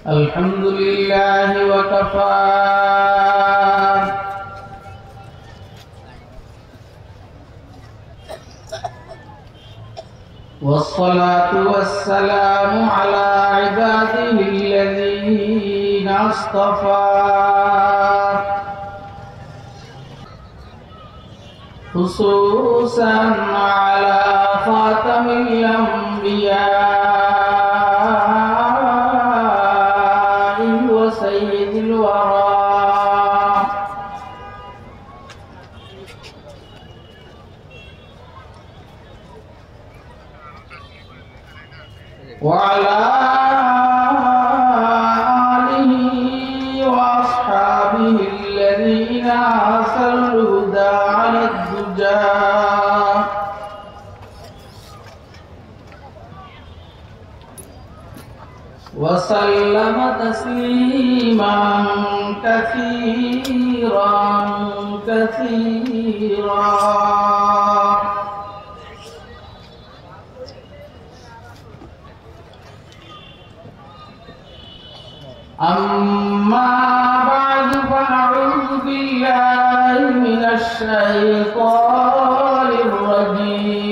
الحمد لله وكفى والصلاة والسلام على عباده الذين اصطفى خصوصا على خاتم الأنبياء وسيد الورى وعلى آله وأصحابه الذين آثروا الهدى على الدجى وسلم تسليما كثيرا كثيرا. أما بعد فأعوذ بالله من الشيطان الرجيم.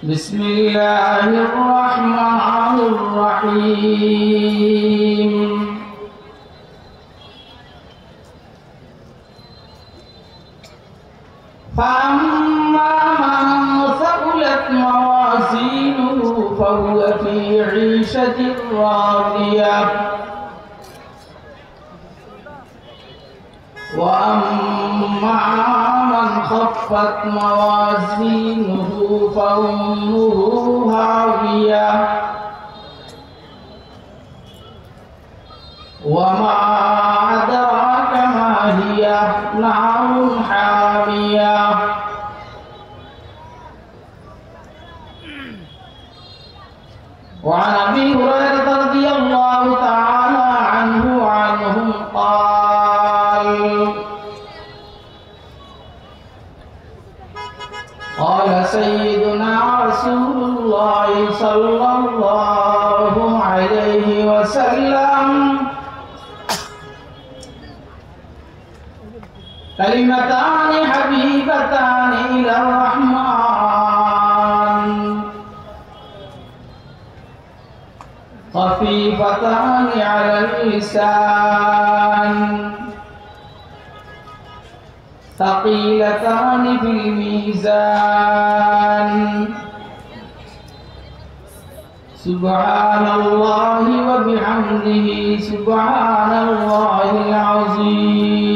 بسم الله الرحمن الرحيم. فأما من ثقلت موازينه فهو في عيشة راضية وأما من خفت موازينه فأمه هاوية وما أدراك ما هي نار حامية. وعن أبي هريرة رضي الله تعالى عنهم قال قال سيدنا رسول الله صلى الله عليه وسلم كلمتان حبيبتان إلى الرحمن خفيفتان على اللسان ثقيلتان في الميزان سبحان الله وبحمده سبحان الله العظيم.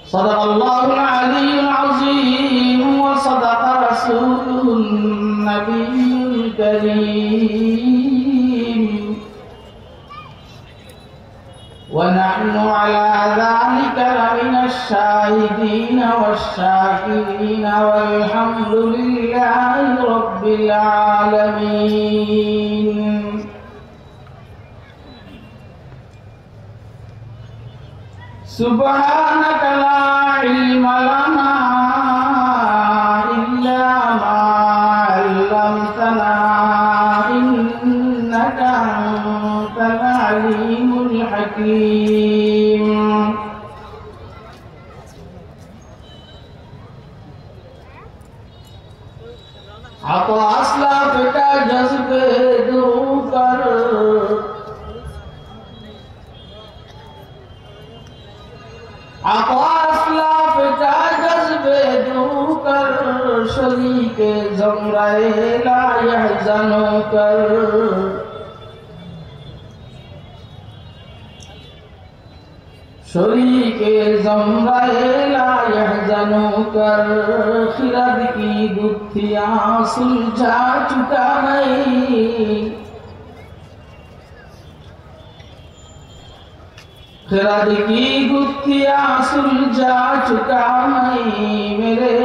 صدق الله العلي العظيم وصدق رسوله النبي الكريم ونحن على ذلك لمن الشاهدين والشاكرين والحمد لله رب العالمين. سبحانك لا علم لنا إلا ما علمتنا إنك أنت العليم الحكيم. عطا اسلاف کا جذب درو کر عطا اسلاف کا جذب درو کر شریک زمرہ لا يحزن کر शरीक ज़मरे ला यहज़नु कर खिरद की गुत्थियाँ सुलझा चुका नहीं खिरद की गुत्थियाँ सुलझा चुका नहीं मेरे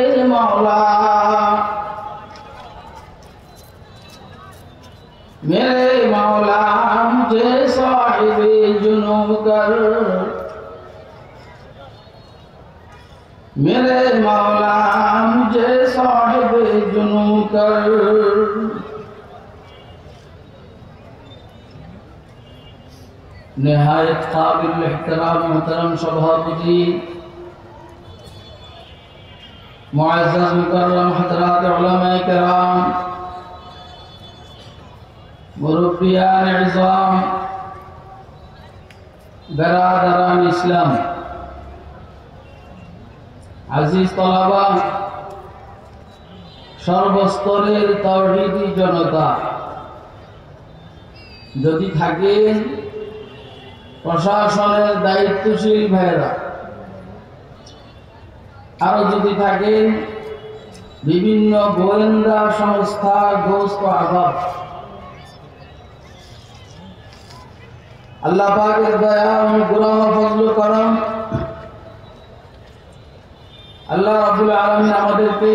मौला मुझे साहिब जुनू कर मेरे मौला मुझे साहिब जुनू कर। निहायत काबिल एहतराम मोहतरम सभापति मुअज़्ज़ज़ मुकर्रम हज़रात उलमाए किराम, मुरब्बियान इज़ाम, बरादरान इस्लाम, আজিজ তলাবা, সর্বস্তরের তাওহীদি জনতা, যদি থাকেন প্রশাসনের দায়িত্বশীল ভাইরা, আরো যদি থাকেন বিভিন্ন গোয়েন্দা সংস্থা দোস্ত আহবাব, আল্লাহ পাকের দয়া অনুগ্রহ ফজল করম আল্লাহ রাব্বুল আলামিন আমাদেরকে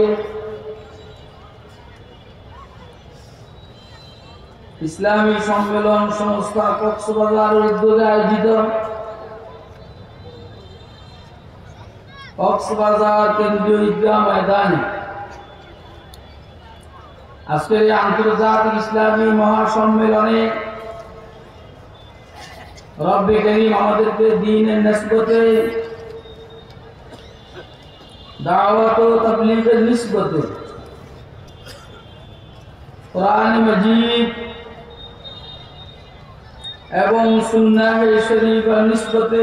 ইসলামী সম্মেলন সংস্থা কক্সবাজারের উদ্যোগে আয়োজিত কক্সবাজার কেন্দ্রীয় ঈদগাহ ময়দানে আজকের এই আন্তর্জাতিক ইসলামী মহাসম্মেলনে রব্বে করিম আমাদেরকে দ্বীনের নিসবতে, দাওয়াত ও তাবলীগের নিসবতে, কোরআন মাজিদ এবং সুন্নাহ শরীফের নিসবতে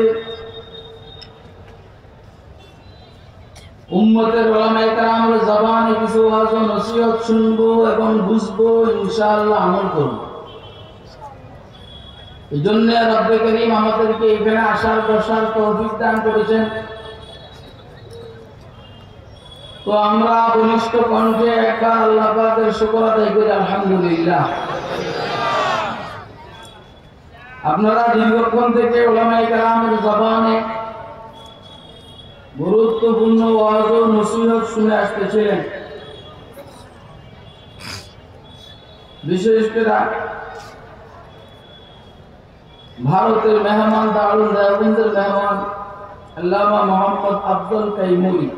উম্মতের উলামায়ে কেরামের জবানে কিছু ওয়াজ ও নসিহত শুনবো এবং বুঝবো, ইনশাআল্লাহ আমল করব। এই জন্য রব্বে করিম আমাদেরকে এখানে আসার বসার তৌফিক দান করেছেন। তো আমরা বলিষ্ঠ কণ্ঠে একবার আল্লাহ পাকের শুকর আদায় করি, আলহামদুলিল্লাহ। আপনারা দীর্ঘক্ষণ থেকে উলামায়ে কেরামের জবানে গুরুত্বপূর্ণ ওয়াজ ও নসিহত শুনে আসতেছিলেন। বিশেষ করে ভারতের মেহমান, দারুল দেওবন্দের মেহমান আল্লামা মোহাম্মদ আব্দুল কাইমুরি,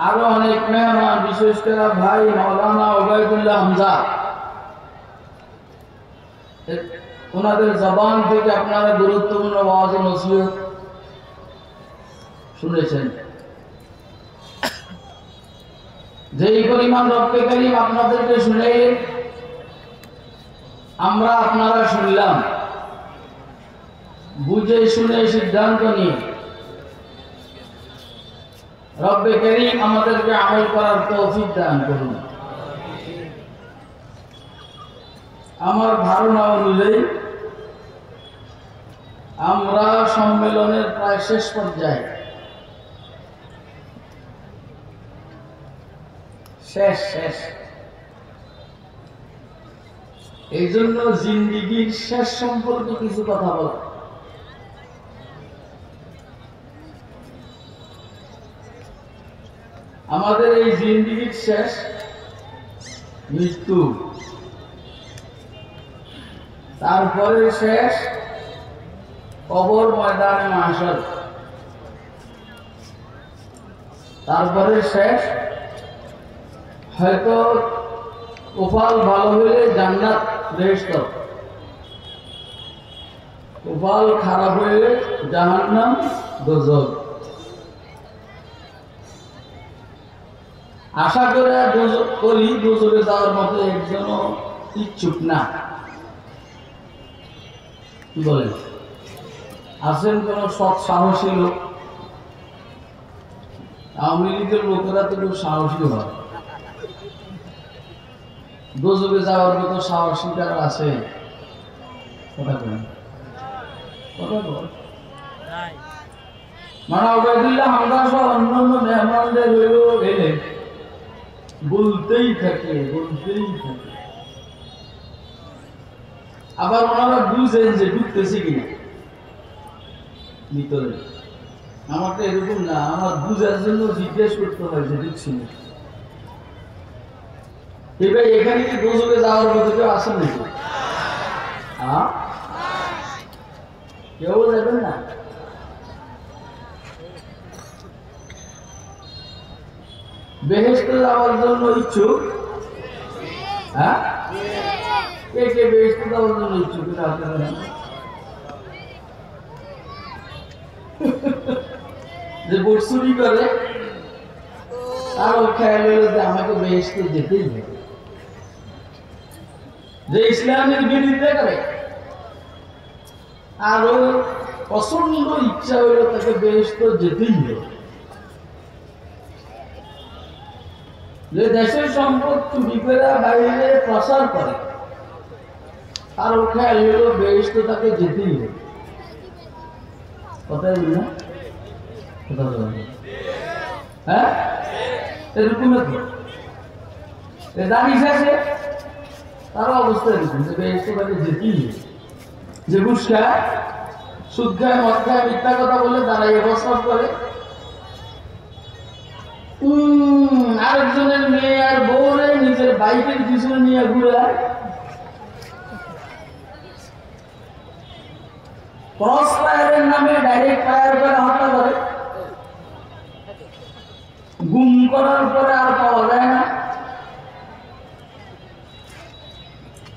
আরো অনেক মেহমান, বিশেষ করে ভাই মাওলানা ওবায়দুল্লাহ হামজা, ওনাদের জবান থেকে আপনারা গুরুত্বপূর্ণ ওয়াজ ও নসিহত শুনেছেন। যেই পরিমাণ রব্বে করিম আপনাদেরকে শুনে আমরা আপনারা শুনলাম, বুঝে শুনে সিদ্ধান্ত নিয়ে রব্বে করিম আমাদেরকে আমল করার তৌফিক দান করুন। আমার ধারণা অনুযায়ী আমরা সম্মেলনের প্রায় শেষ পর্যায়ে, শেষ এই জন্য জিন্দিগির শেষ সম্পর্কে কিছু কথা বলা। আমাদের এই জিন্দিগির শেষ মৃত্যু, তারপরে শেষ কবর ময়দানে মাহশর, তারপরে শেষ হয়তো কপাল ভালো হলে জান্নাত বেহেশত, কপাল খারাপ হলে জাহান্নাম দোজখ। আশা করে করি দোজখে যাওয়ার মতো একজনও ইচ্ছুক না। কি বলেন, আছেন কোন সৎ সাহসী লোক? আওয়ামী লীগের লোকেরা তো খুব সাহসী হয়, দোজখে যাওয়ার মতো সাহসী কারা আছে? কথা বলেন, কথা বল। মানে ওবায়দুল্লাহ হামজা সহ অন্যান্য মেহমানদের এলে বলতেই থাকে। আবার ওনারা বুঝেন যে ঢুকতেছি কিনা ভিতরে। আমার তো এরকম না, আমার বুঝার জন্য জিজ্ঞেস করতে হয় যে ঢুকছি না। এবার এখানে কি দোজখে যাওয়ার মতো কেউ আসেন নাকি? কেউ যাবেন না? বেহেশতে যাওয়ার জন্য ইচ্ছুক? হ্যাঁ, কে কে বেহেশতে যাওয়ার জন্য ইচ্ছুক? যে ভোট চুরি করে আর খেয়াল হলো যে আমাকে বেহেশতে যেতেই হবে। যে ইসলামের বিরুদ্ধে করে আর ওর প্রচন্ড ইচ্ছা হইল তাকে বেহেশতে যেতেই হবে। যে দেশের সম্পদ চুরি করে বাইরে প্রসার করে আর ও খেয়াল হইল বেহেশতে তাকে যেতেই হবে। কথাই বলি না? কথা বলি হ্যাঁ, এরকম জানিস আছে তার অবস্থা এরকম যে বেহেশতে তাকে যেতেই হবে। যে ঘুষ খায়, সুদ খায়, মদ খায়, মিথ্যা কথা বলে দাঁড়াইয়ে প্রস্তাব করে, আরেকজনের মেয়ে আর বউরে নিজের বাইকের পিছনে নিয়ে ঘুরে, ক্রস ফায়ারের নামে ডাইরেক্ট ফায়ার করে হত্যা করে, গুম করার পরে আর পাওয়া যায় না,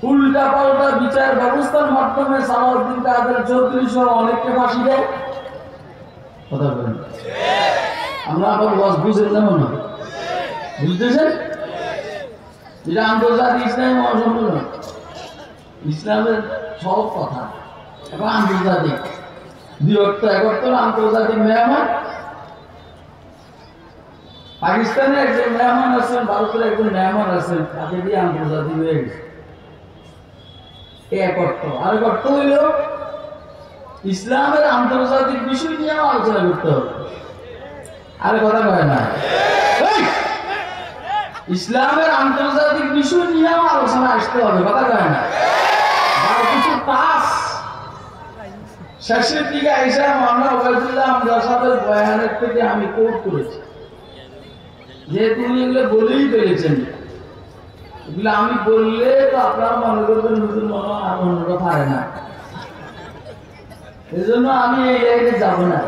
উল্টা পাল্টা বিচার ব্যবস্থার মাধ্যমে সালাউদ্দিন কাদের চৌধুরী সহ অনেককে ফাঁসি দেয়। কথা বলেন, আমরা আবার ওয়াজ বুঝেন না মনে হয়, বুঝতেছেন? এটা আন্তর্জাতিক ইসলামী মহাসম্মেলন, ইসলামের সব কথা এবং আন্তর্জাতিক বিরক্ত একত্র আন্তর্জাতিক মেহমান। পাকিস্তানের একজন মেহমান আছেন, ভারতের একজন মেহমান আছেন, তাকে দিয়ে আন্তর্জাতিক হয়ে গেছে। এক অর্থ আর এক অর্থ হইল ইসলামের আন্তর্জাতিক বিষয় নিয়ে আলোচনা করতে হবে। আর কথা কয় না, ইসলামের আন্তর্জাতিক বিষয় নিয়ে আলোচনা আসতে হবে। কথা কয় না, আর কিছু কাজ শেষের দিকে আইসা মাওলানা ওবায়দুল্লাহ আমজাদ সাহেবের বয়ানের থেকে আমি কোট করেছি, যেহেতু উনি এগুলো বলেই ফেলেছেন। এগুলো আমি বললে তো আপনারা মনে করবেন হুজুর মনে আর অন্যরা পারে না, এই জন্য আমি এই লাইনে যাব না।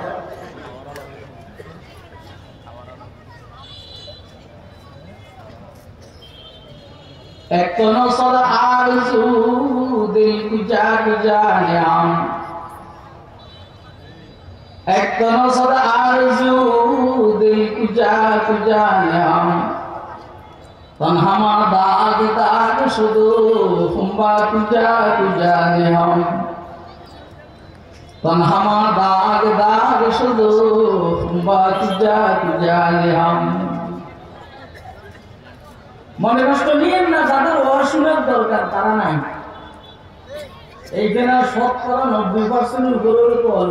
এক তো নসদ আরজু দিল কুজা কুজা নিয়াম, এক তো নসদ আরজু দিল কুজা কুজা নিয়াম, তনহামা দাগ দাগ শুধু ফুম্বা কুজা কুজা নিয়াম, তনহামা দাগ দাগ শুধু ফুম্বা কুজা কুজা নিয়াম। মনে কষ্ট নিয়েন না, যাদের অসুবিধার দরকার তারা নাই। এইখানে 90% উপরে কল,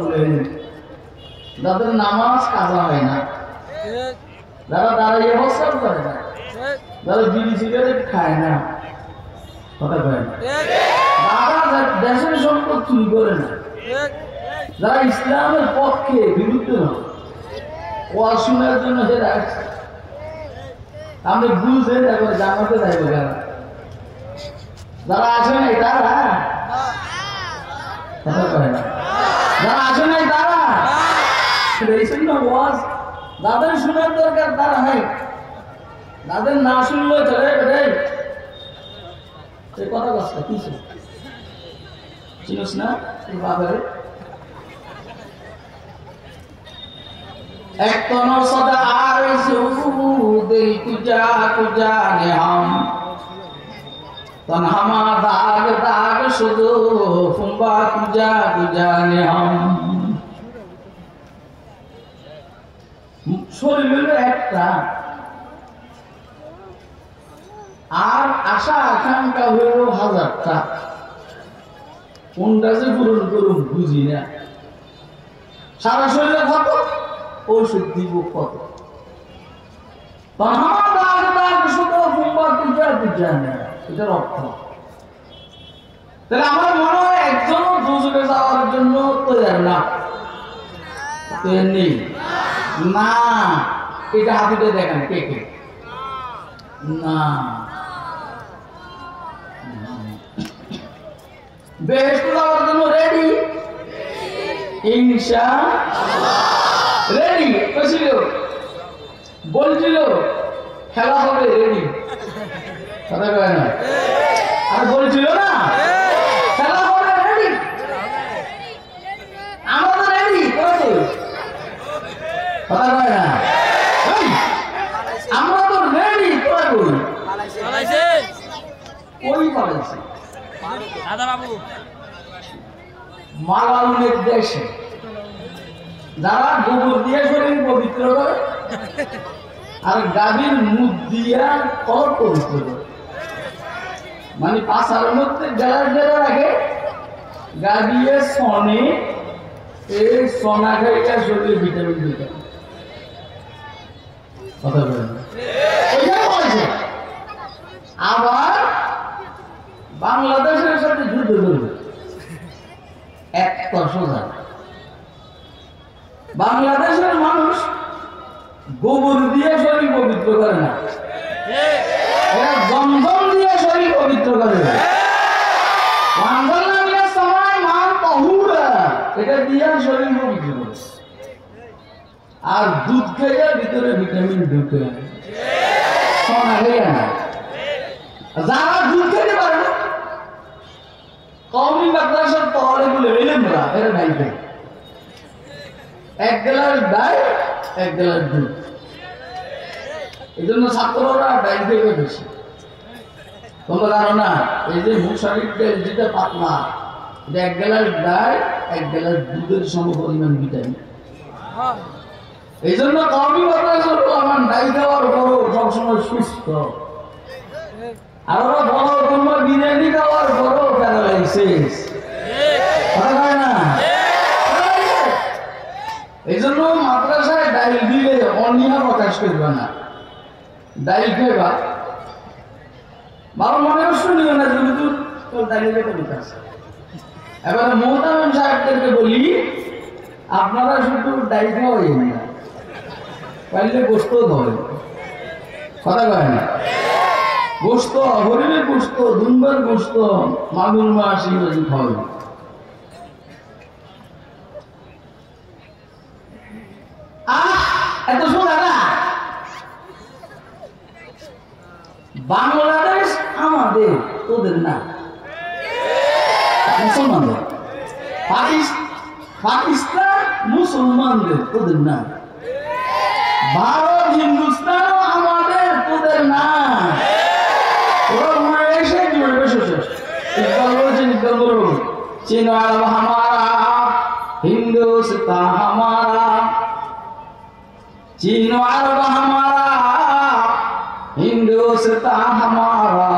যাদের নামাজ কাজা হয় না, যারা দাঁড়িয়ে বসর করে না, যারা বিড়ি সিগারেট খায় না, কথা কয় না, যারা দেশের সম্পদ চুরি করে না, যারা ইসলামের পক্ষে বিরুদ্ধে নয়, অসুবিধার জন্য সেটা আমি বুঝে দেখো জামাতে যাইব কেন, যারা আসে নাই তারা, কথা কয় না, যারা আসে নাই তারা, যাদের শোনার দরকার তারা নাই, যাদের না শুনলে চলে বেড়ে কথা কষ্ট কি চিনিস না বাবার। এক তো নসদ আরজু দিল কুজা কুজা নিয়াম, তনহামা দাগ দাগ শুধু ফুম্বা কুজা কুজা নিয়াম। শরীর একটা আর আশা আকাঙ্ক্ষা হইল হাজারটা, কোনটা যে পূরণ করুন বুঝি না। সারা শরীরে কত ওষুধ দিব কত, এটার অর্থ। তাহলে আমার মনে হয় একজন দুজনে যাওয়ার জন্য তৈরি না, নেই না, এটা হাতিতে দেখেন কে কে না। বেহেশতে যাওয়ার জন্য রেডি ইনশাআল্লাহ, রেডি ছিল বলছিল খেলা হবে রেডি, কথা কয় না? আর বলছিল না খেলা হবে রেডি, আমাদের রেডি, কথা কয় না? আমরা তো রেডি, তোরা কই? কই পালাইছে? মালাউনের দেশে যারা গোবর দিয়ে শরীর পবিত্র করে আর গাভীর মুখ দিয়া কলপ পবিত্র করে, মানে পাশার মধ্যে গেলা রাখে গাভিয়ে সনে, এই সোনা খাইটা শরীরে ভিটামিন দিতে, কথা বলেন। আবার বাংলাদেশের সাথে যুদ্ধ করবে একটা সোজা। বাংলাদেশের মানুষ গোবর দিয়ে শরীর পবিত্র করে না, এরা জমজম দিয়ে শরীর পবিত্র করে। এটা দিয়ে শরীর পবিত্র করে, আর দুধ খেয়ে ভিতরে ভিটামিন ঢুকে, সোনা খেয়ে না। যারা দুধ খেতে পারে না, কওমি মাদ্রাসার তলে বলে এলেমরা, এরা ডাইল খায়, এক গ্লাস ডাইল এক গ্লাস দুধ। এই জন্য ছাত্ররা ডাইল খেয়ে বেশি। তোমরা জানো না, এই যে মুশারিফ ডাইল যেটা পাতলা, এটা এক গ্লাস ডাইল এক গ্লাস দুধের সম পরিমাণ ভিটামিন। এই জন্য কওমি মাদ্রাসার আমার ডাইল খাওয়ার পরও সবসময় সুস্থ। আর ওরা বড় তোমরা বিরিয়ানি খাওয়ার পরও প্যারালাইসিস, কথা কয় না? এই জন্য মাদ্রাসায় ডাইল দিলে অনীহা প্রকাশ করবে না, ডাইল খাইবা বাবা মনে শুনিও না, যদি তোর ডাইলে কবিতা আছে। এবারে মোহতামিম সাহেবদেরকে বলি, আপনারা শুধু ডাইল খাওয়াই না, পাইলে গোস্ত ধরে, কথা কয় না? গোস্ত, হরিণের গোস্ত, দুম্বার গোস্ত, মাগুর মাছ ইংরেজি খাওয়াই। এত শোনা না, বাংলাদেশ আমাদের, তোদের না, মুসলমানদের। পাকিস্তান মুসলমানদের, তোদের না। ভারত হিন্দুস্তান আমাদের, তোদের না। चीन अरब हमारा, हिंदुस्तान हमारा, चीन अरब हमारा, हिंदुस्तान हमारा,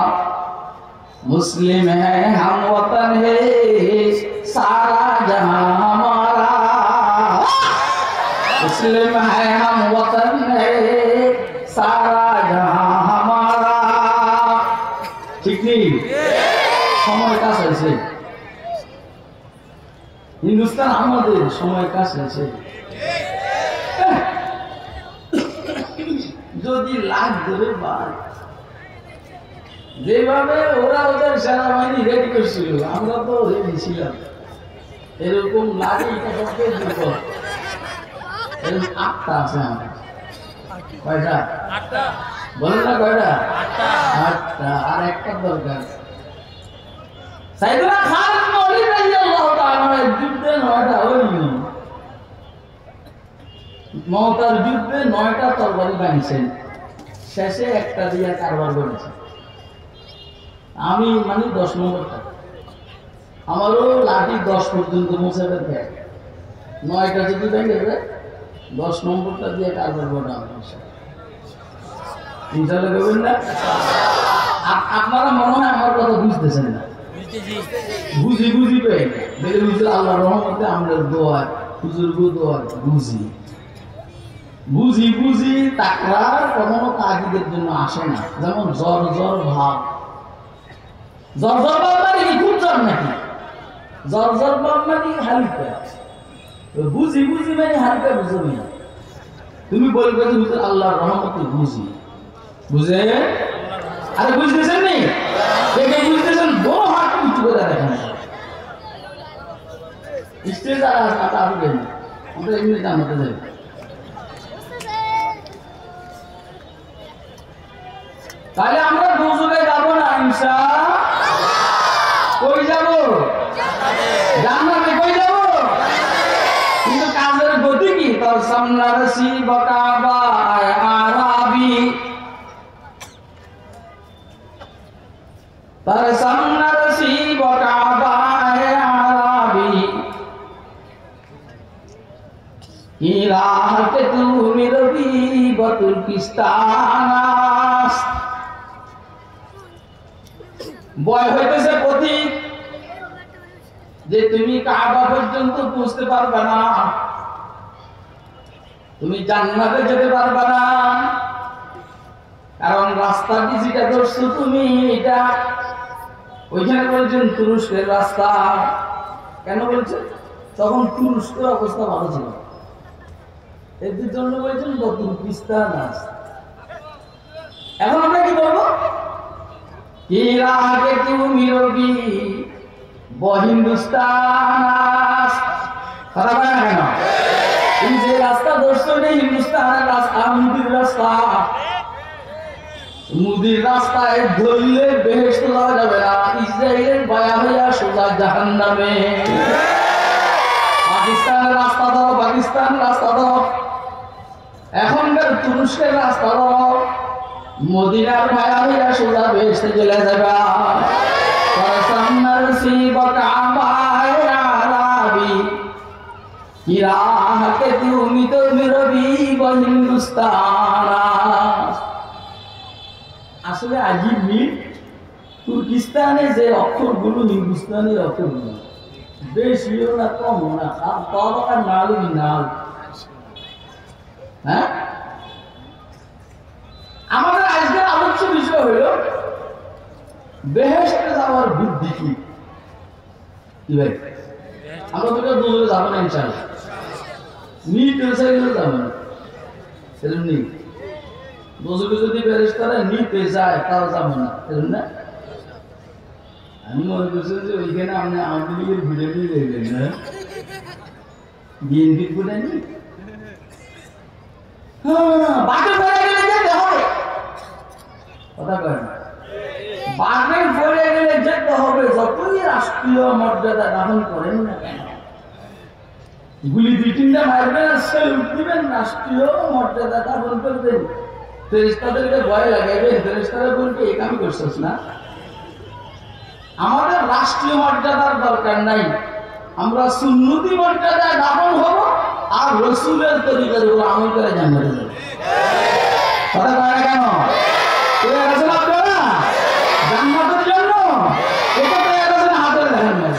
मुस्लिम है हम वतन है सारा जहां हमारा, मुस्लिम है हम वतन है सारा जहां हमारा। ठीक नहीं? समय কাছে আছে, হিন্দুস্তান আমাদের, সময় কাছে আছে। যদি লাখ ধরে পায়, যেভাবে ওরা ওদের সেনাবাহিনী রেডি করছিল, আমরা তো রেডি ছিলাম, এরকম লাঠি এরকম 8টা আছে আমার। কয়টা? 8টা। বলেন না কয়টা? 8টা। আর একটা দরকার। সাইয়েদনা খালিদ ওয়ালিদ রাদিয়াল্লাহু তাআলা যুদ্ধে 9টা হইল, মওতার যুদ্ধে 9টা তরবারি বানিয়েছেন, শেষে একটা দিয়ে কারবার করেছে। আমি মানে 10 নম্বরটা, আমারও লাঠি 10 পর্যন্ত মোসাবের দেয়, 9টা যদি ভেঙে যায় 10 নম্বরটা দিয়ে কারবার করা হবে ইনশাআল্লাহ। করবেন না? আপনারা মনে হয় আমার কথা বুঝতেছেন না, বুঝি বুঝি পেয়ে বেড়ে বুঝলে আল্লাহর রহমতে আমরা দোয়া হুজুর দোয়া বুঝি বুঝি বুঝি তাকরার কখনো তাগিদের জন্য আসে না। যেমন জ্বর জ্বর ভাব, জ্বর জ্বর ভাব মানে কি খুব জ্বর নাকি? জ্বর জ্বর ভাব মানে হালকা, বুঝি বুঝি মানে হালকা বুঝবি না। তুমি বলবে যে হুজুর আল্লাহর রহমতে বুঝি, বুঝে আরে বুঝতেছেন নি? দেখে বুঝতেছেন, বড় হাত উঁচু করে দেখেন, স্টেজ আর আসবেন, আমরা এমনি জানাতে যাই। তাহলে আমরা দুজনে যাব না ইনশাআল্লাহ। কই যাব? জান্নাতে। কই যাব? কিন্তু কাজের গতি কি? তোর সামনে রসি বকাবা আরাবি, তোর সামনে রসি বকাবা আরাবি, কি রাহ কে তুমি রবি বতুল কিস্তানাস। বয় হইতেছে পথিক যে তুমি কাবা পর্যন্ত পৌঁছতে পারবে না, তুমি জান্নাতে যেতে পারবে না, কারণ রাস্তাটি যেটা ধরছো তুমি এটা ওইখানে বলছেন তুরস্কের রাস্তা। কেন বলছেন? তখন তুরস্কের অবস্থা ভালো ছিল, এদের জন্য বলছেন বতুল কিস্তানাস। এখন আমরা কি বলবো? কি রাগে তুমি রবি হিন্দুস্তান। কথা বলে না কেন? এই যে রাস্তা ধরছো এটা হিন্দুস্তানের রাস্তা, মুদির রাস্তা। মুদির রাস্তায় ধরলে বেহেশতে যাওয়া যাবে না, ইসরায়েলের বায়া হইয়া সোজা জাহান্নামে। পাকিস্তানের রাস্তা ধরো, পাকিস্তান রাস্তা ধরো, এখনকার তুরস্কের রাস্তা ধরো, মদিনার বায়া হইয়া সোজা বেহেশতে চলে যাবে। नरसी बकाबाय आराबी, की राह के तुमी तो मिरबी हिंदुस्तान। আসলে আজিব মিল তুর্কিস্তানে যে অক্ষরগুলো হিন্দুস্তানি অক্ষরগুলো, বেশিও না কমও না, আর নালু নাল। হ্যাঁ, আমাদের আজকের আলোচ্য বিষয় হলো বেহেশতে যাওয়ার বুদ্ধি কি? ভাই আমরা তো দুজনে যাবো না ইনশাআল্লাহ, নিট পেশাইলেও যাবো না, সেরকম নেই। দুজনে যদি বেহেশতারা নিতে যায় তাও যাবো না, সেরকম না। আমি মনে করছি যে ওইখানে আপনি আওয়ামী লীগের ভিড়ে নিয়ে দেখবেন না, বিএনপির ভিড়ে নি বাকি বেড়ে গেলে যেতে হবে। কথা কয় না, বাঘের পড়ে গেলে যেতে হবে, যতই রাষ্ট্রীয় মর্যাদা দাহন করেন না কেন। গুলি দুই তিনটা মারবেন আর সেলুট দিবেন, রাষ্ট্রীয় মর্যাদা দাহন করবেন, ফেরেশতাদেরকে ভয় লাগাইবেন, ফেরেশতারা বলবে এই কাম করছিস না। আমাদের রাষ্ট্রীয় মর্যাদার দরকার নাই, আমরা সুন্নতি মর্যাদায় দাহন হব আর রসুলের তরিকার উপর আমল করে জান্নাতে যাব। কথা কয় না কেন? জান্নাতের জন্য এটা তৈরি করেছেন হাতের দেখেন না।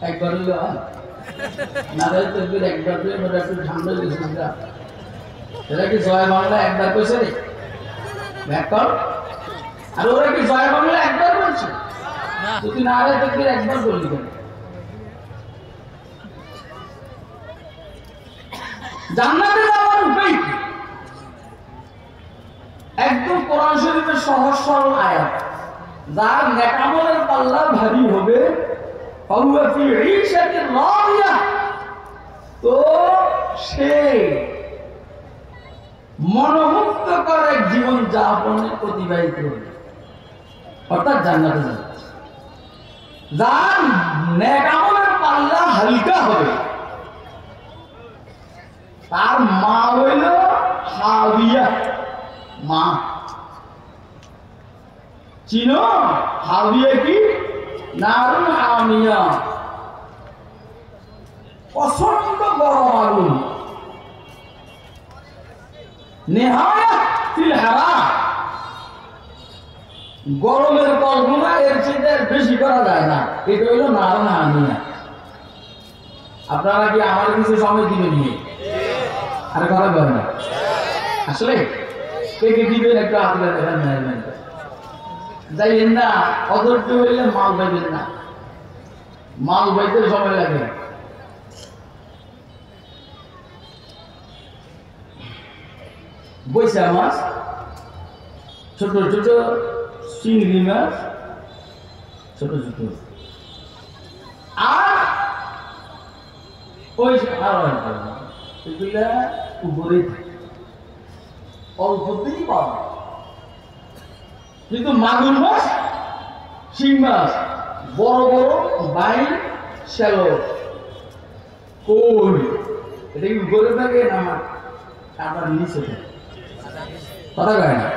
একবার হইল নারায় তকবীর একবার দিয়ে ওরা একটু ঠান্ডা গেছে। এরা কি জয় বাংলা একবার কইছে রে ব্যাকর? আর ওরা কি জয় বাংলা একবার বলছে? যদি নারায় তকবীর একবার বললি কেন? জান্নাতে যাওয়ার উপায় কি? একদম কোরআন শরীফের সহজ সরল আয়াত, যার নেকামলের পাল্লা ভারী হবে, তো সে মনোমুগ্ধকর এক জীবন যাপনে অতিবাহিত হবে, অর্থাৎ জান্নাতে যাবে। যার নেকামলের পাল্লা হালকা হবে, তার মা হইল হাবিয়া। মা চিনো? হাবিয়া কি? নারুন হামিয়া, প্রচন্ড গরম আগুন, নেহায়া ফিল হারা। গরমের কল্পনা এর চেয়ে বেশি করা যায় না। এটা হইল নারুন হামিয়া। আপনারা কি আমার কিছু সময় দিবেন নিয়ে আর কথা বলেন না? আসলে কে কে দিবেন একটু হাতে দেখেন না, যাইয়েন না, অধৈর্য হইলে মাল পাইবেন না, মাল পাইতে সময় লাগে। বৈশা মাছ, ছোট ছোট চিংড়ি মাছ, ছোট ছোট, আর ওই এগুলা উপরে অল্প দিনই পাওয়া, কিন্তু মাগুর মাছ, শিং মাছ, বড় বড় বাইল, শ্যালো, কই, এটা কি উপরে থাকে না কাটার নিচে থাকে? কথা কয় না?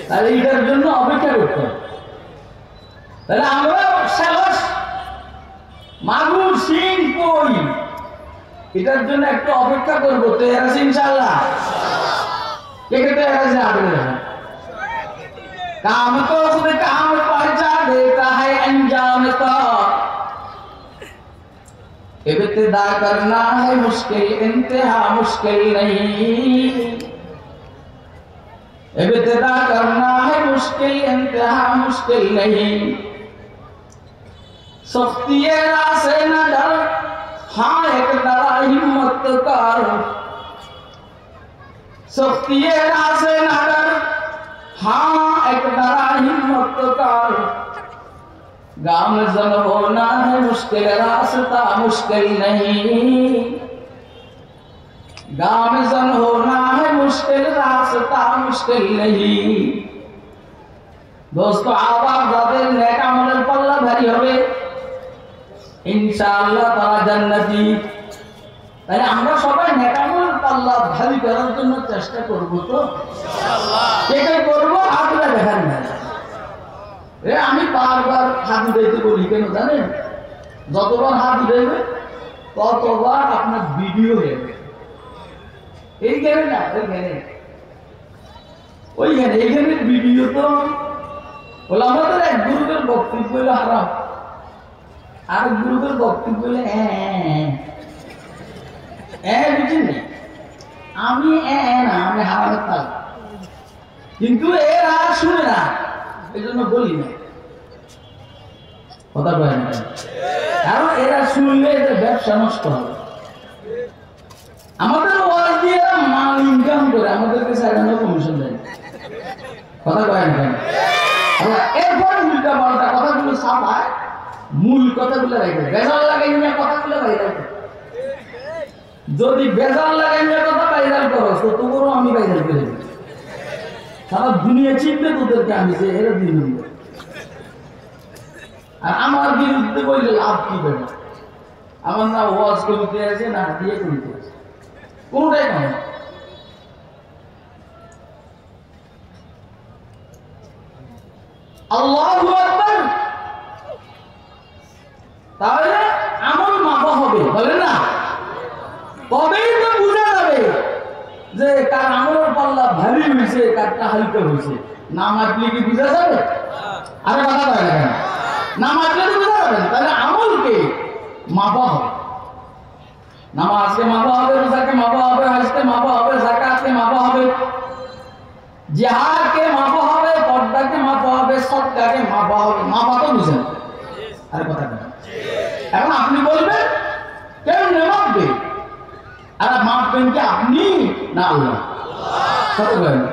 তাহলে এটার জন্য অপেক্ষা করতে হবে। তাহলে আমরা শ্যালস, মাগুর, শিং, কই এটার জন্য একটু অপেক্ষা করবো। তৈরি আছে ইনশাআল্লাহ? কে কে তৈরি আছে? আগে काम को खुद काम पहुंचा देता है अंजाम का, इब्तिदा करना है मुश्किल, इंतहा मुश्किल नहीं, इब्तिदा करना है मुश्किल, इंतहा मुश्किल नहीं, सख्ती राह से न डर, हाँ एक डरा हिम्मत कर, सख्ती राह से न डर, हाँ एक डरा हिम्मत कर, गामज़न होना है मुश्किल, रास्ता मुश्किल नहीं, गामज़न होना है मुश्किल, रास्ता मुश्किल नहीं। दोस्तों आवाज যাদের নেক আমলের পাল্লা ভারী হবে ইনশাআল্লাহ তারা জান্নাতি। তাই আমরা সবাই নেক আমলের পাল্লা ভারী করার জন্য চেষ্টা করব তো ইনশাআল্লাহ। কে কে করব? আপনারা দেখেন না, আমি বারবার হাত উঠাইতে বলি কেন জানেন? যতবার হাত উঠাইবে ততবার আপনার ভিডিও হয়ে যাবে। এই গেলে না, ওইখানে এইখানের ভিডিও তো বলে আমাদের এক গ্রুপের বক্তব্য হইলে হারাম, আর গ্রুপের বক্তব্য হইলে বুঝিনি আমি না, আমি হারামের তাল, কিন্তু এরা শুনে না, এই জন্য বলি না। কথা বলে না, কারণ এরা শুনলে যে ব্যবসা নষ্ট হবে। আমাদের ওয়াজ দিয়ে মাল ইনকাম করে আমাদেরকে সাধারণ কমিশন দেয়। কথা কয় না, এরপর উল্টা পাল্টা কথাগুলো ছাপায়, মূল কথাগুলো রাখবে, বেজাল লাগাই না কথাগুলো বাইরে। যদি বেজাল লাগাই না কথা বাইরাল করো তো তোমারও আমি বাইরাল করে দেব, সারা দুনিয়া চিনবে তোদেরকে আমি যে এরা দিন। আর আমার বিরুদ্ধে বললে লাভ কি দেবে? আমার না ওয়াজ কমিতে আছে না দিয়ে কমিতে আছে, কোনটাই কম। আল্লাহু আকবার। তাহলে আমল মাপা হবে, বলে না? তবেই তো বোঝা যাবে যে কার আমলের পাল্লা ভারী হয়েছে, কারটা হালকা হয়েছে। না মাপলে কি বোঝা যাবে? আরে কথা বলে না, না মাপলে তো বোঝা যাবে না। তাহলে আমলকে মাপা হবে, নামাজকে মাপা হবে, রোজাকে মাপা হবে, হজকে মাপা হবে, যাকাতকে মাপা হবে, জিহাদকে মাপা হবে, পর্দাকে মাপা হবে, সদকাকে মাপা হবে। মাপা তো বুঝেন? আরে কথা বলেন। এখন আপনি বলবেন কেমনে মাপবে? আর মাপবেন কি আপনি না আল্লাহ? কথা বলেন।